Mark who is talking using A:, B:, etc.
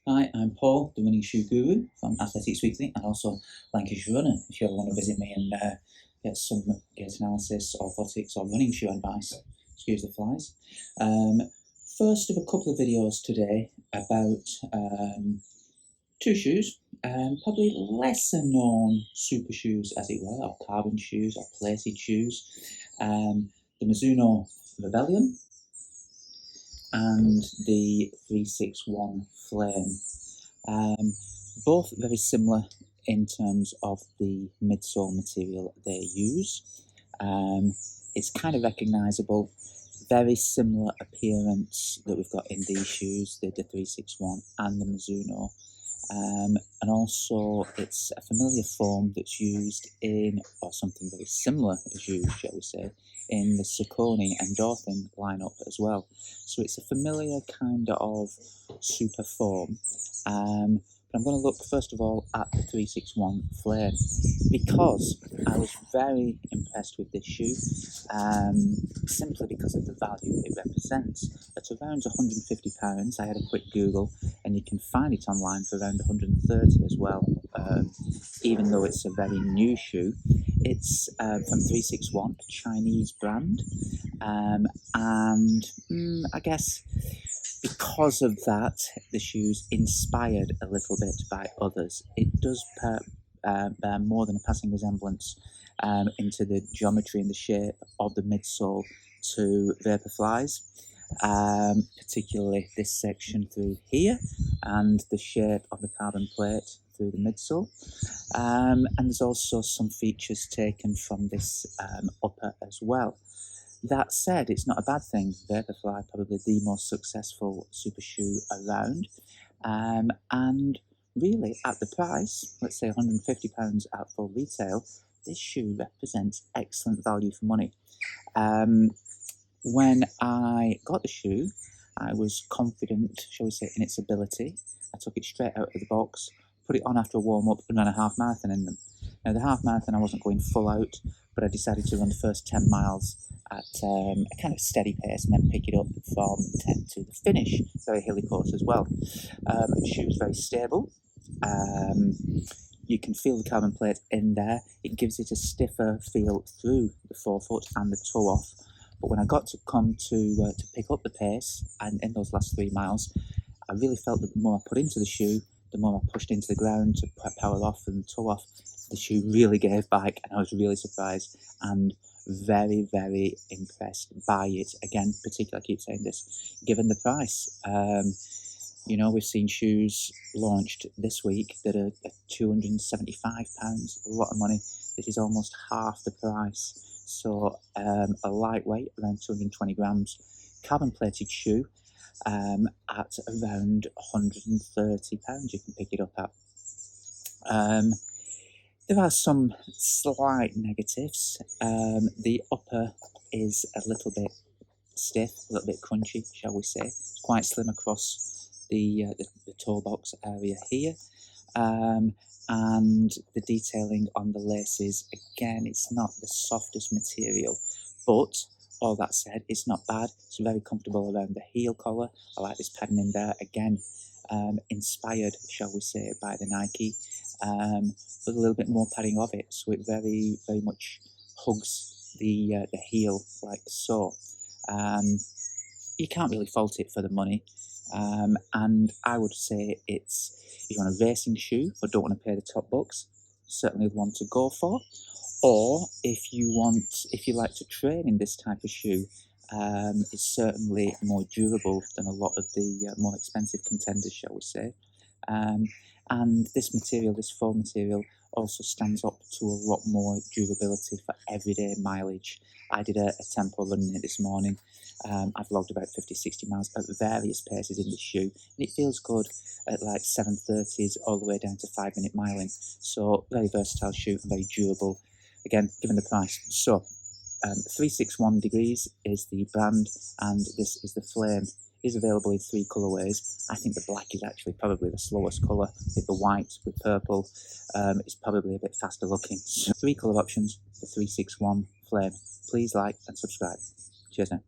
A: Hi, I'm Paul, the running shoe guru from Athletics Weekly and also Lancashire Runner. If you ever want to visit me and get some gait analysis, orthotics or running shoe advice, excuse the flies. First of a couple of videos today about two shoes, probably lesser known super shoes as it were, or carbon shoes or plated shoes. The Mizuno Rebellion and the 361 Flame. Both very similar in terms of the midsole material they use. It's kind of recognisable, very similar appearance that we've got in these shoes, the 361 and the Mizuno. And also it's a familiar foam that's used in, or something very similar is used, shall we say, in the Saucony Endorphin lineup as well. So it's a familiar kind of super foam. But I'm going to look first of all at the 361 Flame because I was very impressed with this shoe, simply because of the value it represents. At around £150, I had a quick Google and you can find it online for around 130 as well, even though it's a very new shoe. It's from 361, a Chinese brand, and I guess because of that, the shoe's inspired a little bit by others. It does bear more than a passing resemblance into the geometry and the shape of the midsole to Vaporfly's, particularly this section through here and the shape of the carbon plate through the midsole. And there's also some features taken from this upper as well. That said, it's not a bad thing. Vaporfly, probably the most successful super shoe around. And really, at the price, let's say £150 at full retail, this shoe represents excellent value for money. When I got the shoe, I was confident, shall we say, in its ability. I took it straight out of the box, put it on after a warm-up and ran a half marathon in them. Now, the half marathon I wasn't going full out, but I decided to run the first 10 miles at a kind of steady pace and then pick it up from 10 to the finish. Very hilly course as well. The shoe is very stable. You can feel the carbon plate in there. It gives it a stiffer feel through the forefoot and the toe off. But when I got to come to pick up the pace, and in those last 3 miles, I really felt that the more I put into the shoe, the more I pushed into the ground to power off and toe off, the shoe really gave back, and I was really surprised and very, very impressed by it. Again, particularly, I keep saying this, given the price. You know, we've seen shoes launched this week that are £275, a lot of money. This is almost half the price. So a lightweight, around 220 grams, carbon plated shoe at around £130 you can pick it up at. There are some slight negatives. The upper is a little bit stiff, a little bit crunchy, shall we say. It's quite slim across the toe box area here. And the detailing on the laces, again, it's not the softest material, but all that said, it's not bad. It's very comfortable around the heel collar. I like this padding in there, again, inspired, shall we say, by the Nike, with a little bit more padding of it, so it very, very much hugs the heel like so. You can't really fault it for the money. And I would say it's, if you want a racing shoe but don't want to pay the top bucks, certainly one to go for. Or if you like to train in this type of shoe, it's certainly more durable than a lot of the more expensive contenders, shall we say. And this material, this foam material, also stands up to a lot more durability for everyday mileage. I did a tempo run in it this morning. I've logged about 50-60 miles at various paces in this shoe, and it feels good at like 7:30s all the way down to 5-minute miling. So very versatile shoe and very durable, again, given the price. So 361 Degrees is the brand, and this is the Flame. It is available in 3 colourways. I think the black is actually probably the slowest colour. I think the white with purple is probably a bit faster looking. So 3 colour options, the 361 Flame. Please like and subscribe. Cheers now.